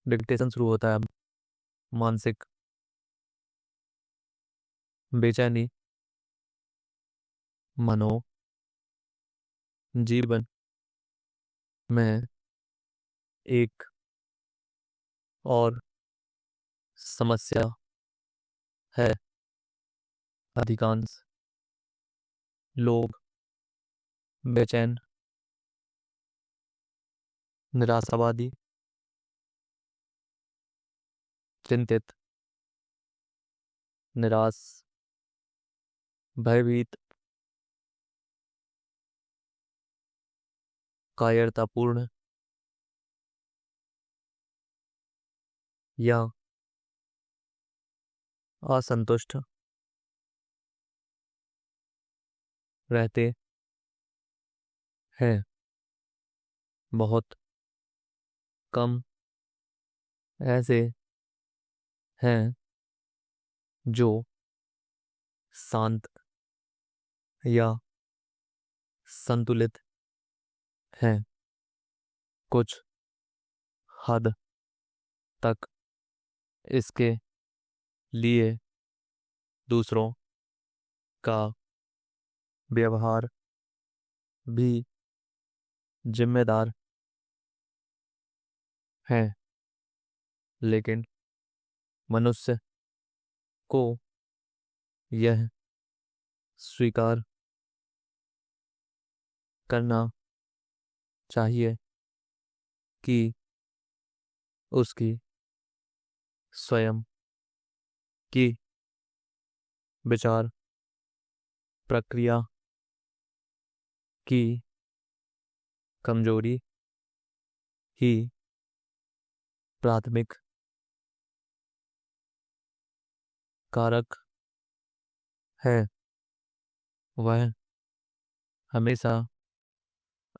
Dictation शुरू होता है। मानसिक बेचैनी मानो जीवन में एक और समस्या है। अधिकांश लोग बेचैन, निराशावादी, चिंतित, निराश, भयभीत, कायरतापूर्ण या असंतुष्ट रहते हैं। बहुत कम ऐसे हैं जो शांत या संतुलित हैं। कुछ हद तक इसके लिए दूसरों का व्यवहार भी जिम्मेदार है, लेकिन मनुष्य को यह स्वीकार करना चाहिए कि उसकी स्वयं की विचार प्रक्रिया की कमजोरी ही प्राथमिक कारक है। वह हमेशा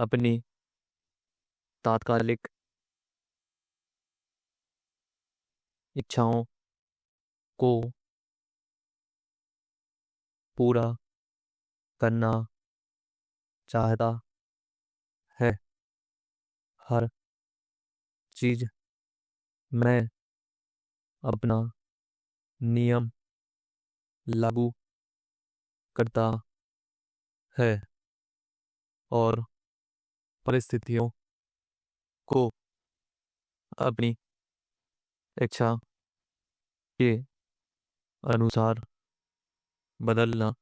अपनी तात्कालिक इच्छाओं को पूरा करना चाहता है। हर चीज में अपना नियम लागू करता है और परिस्थितियों को अपनी इच्छा के अनुसार बदलना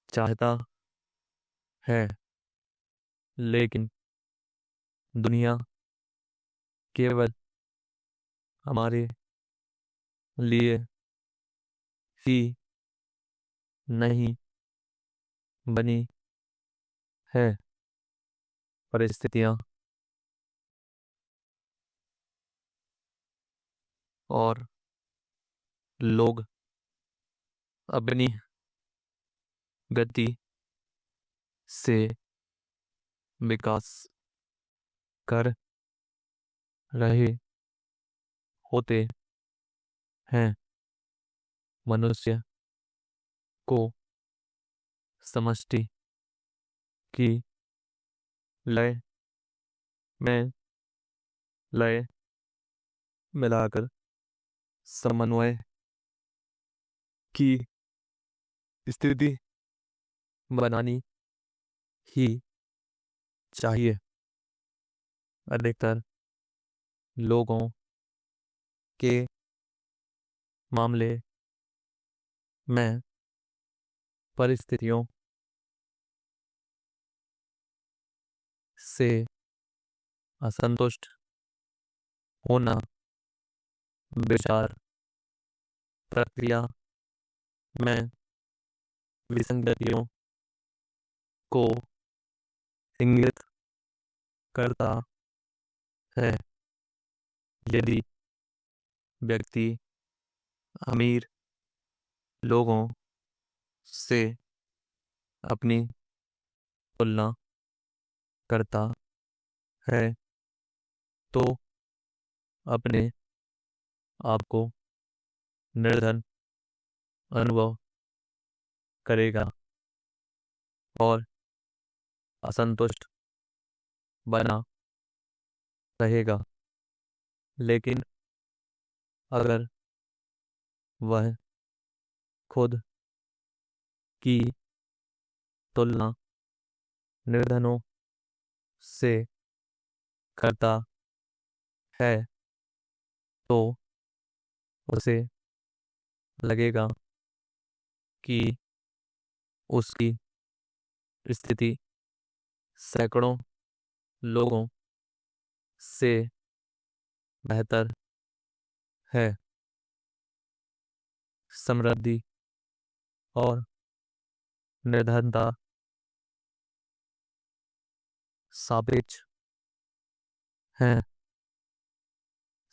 चाहता है। लेकिन दुनिया केवल हमारे लिए ही नहीं बनी है। परिस्थितियां और लोग अपनी गति से विकास कर रहे होते हैं। मनुष्य को समष्टि की लय में लय मिलाकर समन्वय की स्थिति बनानी ही चाहिए। अधिकतर लोगों के मामले में परिस्थितियों से असंतुष्ट होना विचार प्रक्रिया में विसंगतियों को इंगित करता है। यदि व्यक्ति अमीर लोगों से अपनी तुलना करता है तो अपने आप को निर्धन अनुभव करेगा और असंतुष्ट बना रहेगा। लेकिन अगर वह खुद की तुलना निर्धनों से करता है तो उसे लगेगा कि उसकी स्थिति सैकड़ों लोगों से बेहतर है। समृद्धि और निर्धनता सापेक्ष हैं।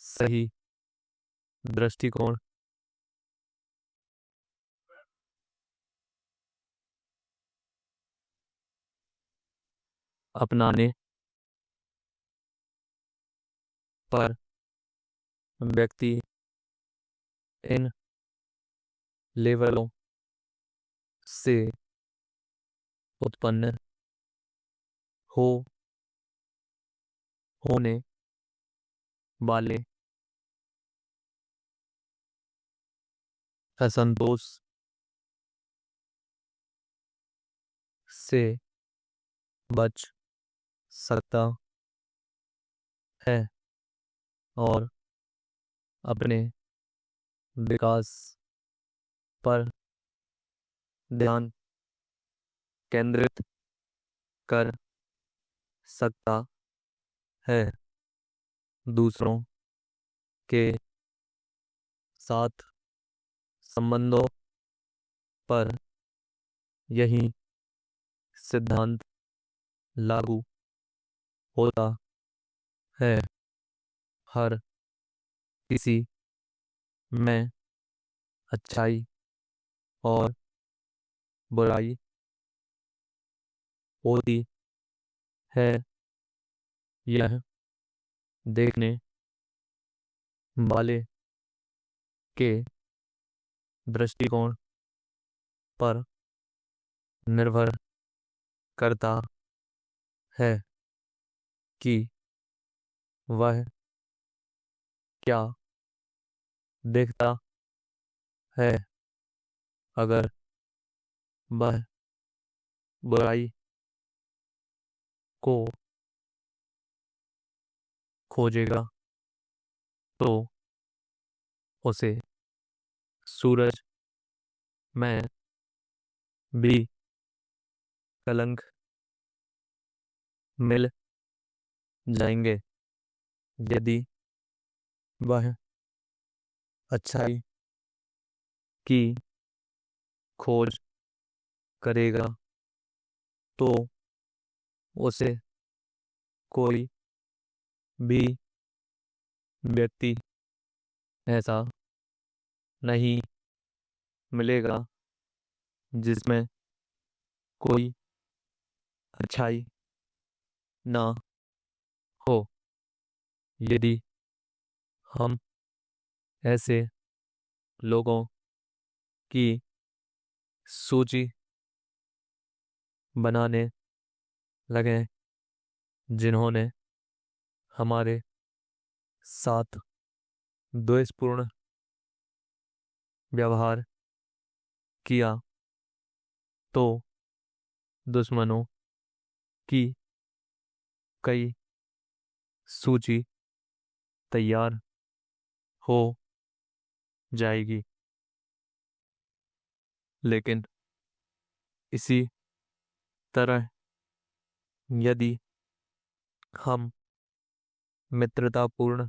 सही दृष्टिकोण अपनाने पर व्यक्ति इन लेवलों से उत्पन्न हो होने वाले असंतोष से बच सकता है और अपने विकास पर ध्यान केंद्रित कर सकता है। दूसरों के साथ संबंधों पर यही सिद्धांत लागू होता है। हर किसी में अच्छाई और बुराई होती है। यह देखने वाले के दृष्टिकोण पर निर्भर करता है कि वह क्या देखता है। अगर वह बुराई को खोजेगा तो उसे सूरज में भी कलंक मिल जाएंगे। यदि वह अच्छाई की खोज करेगा तो उसे कोई भी व्यक्ति ऐसा नहीं मिलेगा जिसमें कोई अच्छाई ना हो। यदि हम ऐसे लोगों की सूची बनाने लगे जिन्होंने हमारे साथ द्वेषपूर्ण व्यवहार किया तो दुश्मनों की कई सूची तैयार हो जाएगी। लेकिन इसी तरह यदि हम मित्रतापूर्ण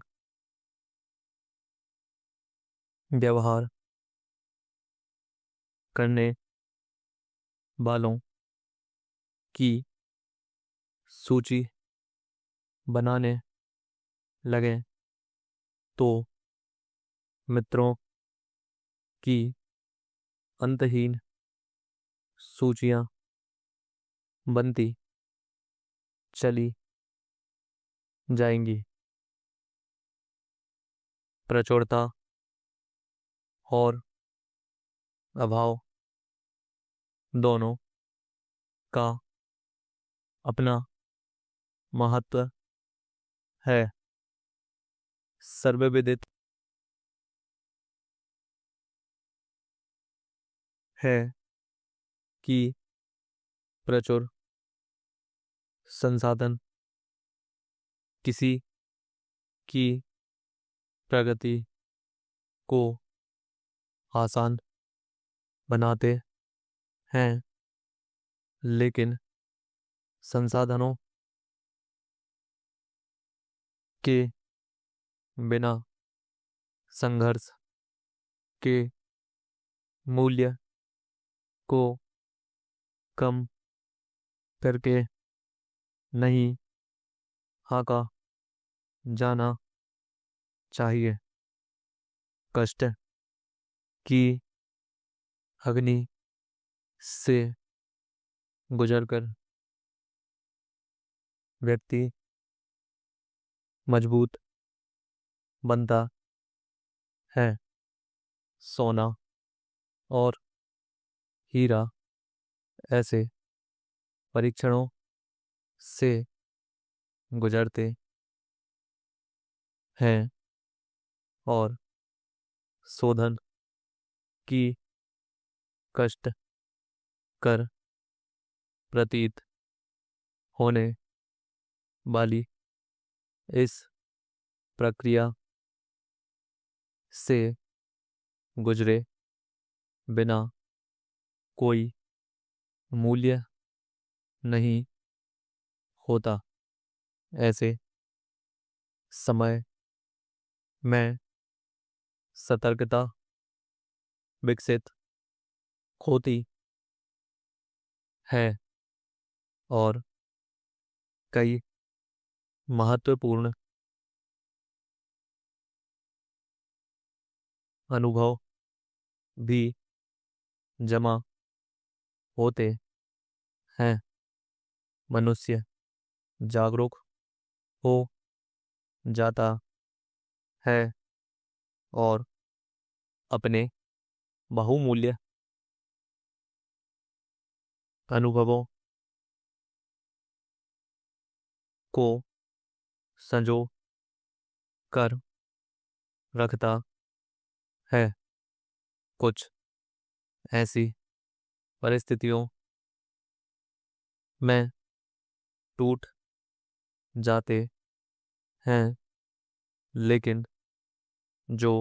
व्यवहार करने वालों की सूची बनाने लगे तो मित्रों की अंतहीन सूचियां बनती चली जाएंगी। प्रचुरता और अभाव दोनों का अपना महत्व है। सर्वविदित है कि प्रचुर संसाधन किसी की प्रगति को आसान बनाते हैं, लेकिन संसाधनों के बिना संघर्ष के मूल्य को कम करके नहीं आंका जाना चाहिए। कष्ट की अग्नि से गुजरकर व्यक्ति मजबूत बनता है। सोना और हीरा ऐसे परीक्षणों से गुजरते हैं और शोधन की कष्ट कर प्रतीत होने वाली इस प्रक्रिया से गुजरे बिना कोई मूल्य नहीं होता। ऐसे समय में सतर्कता विकसित होती है और कई महत्वपूर्ण अनुभव भी जमा होते हैं। मनुष्य जागरूक हो जाता है और अपने बहुमूल्य अनुभवों को संजो कर रखता है। कुछ ऐसी परिस्थितियों में टूट जाते हैं, लेकिन जो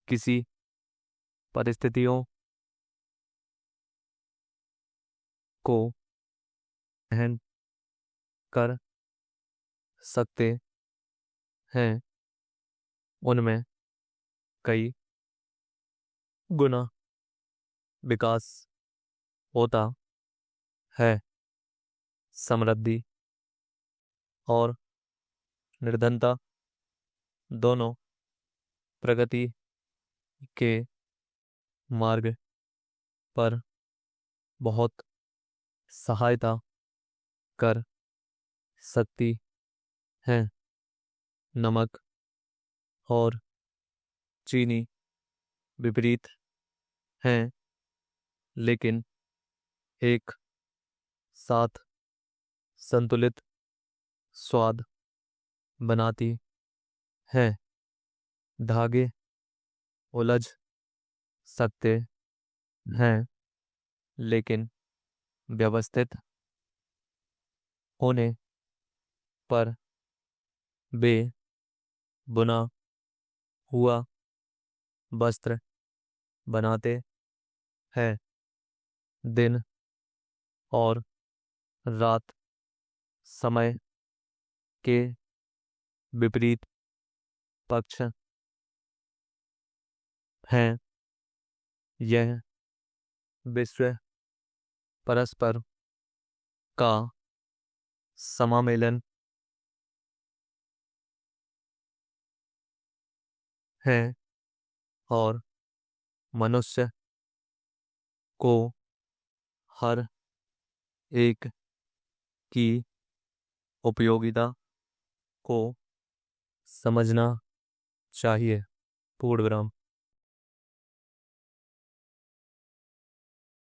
किसी परिस्थितियों को सहन कर सकते हैं, उनमें कई गुना विकास होता है। समृद्धि और निर्धनता दोनों प्रगति के मार्ग पर बहुत सहायता कर सकती हैं। नमक और चीनी विपरीत हैं, लेकिन एक साथ संतुलित स्वाद बनाती हैं। धागे उलझ सकते हैं, लेकिन व्यवस्थित होने पर वे बुना हुआ वस्त्र बनाते हैं। दिन और रात समय के विपरीत पक्ष हैं। यह विश्व परस्पर का समामेलन है और मनुष्य को हर एक की उपयोगिता को समझना चाहिए। पूर्ण विराम।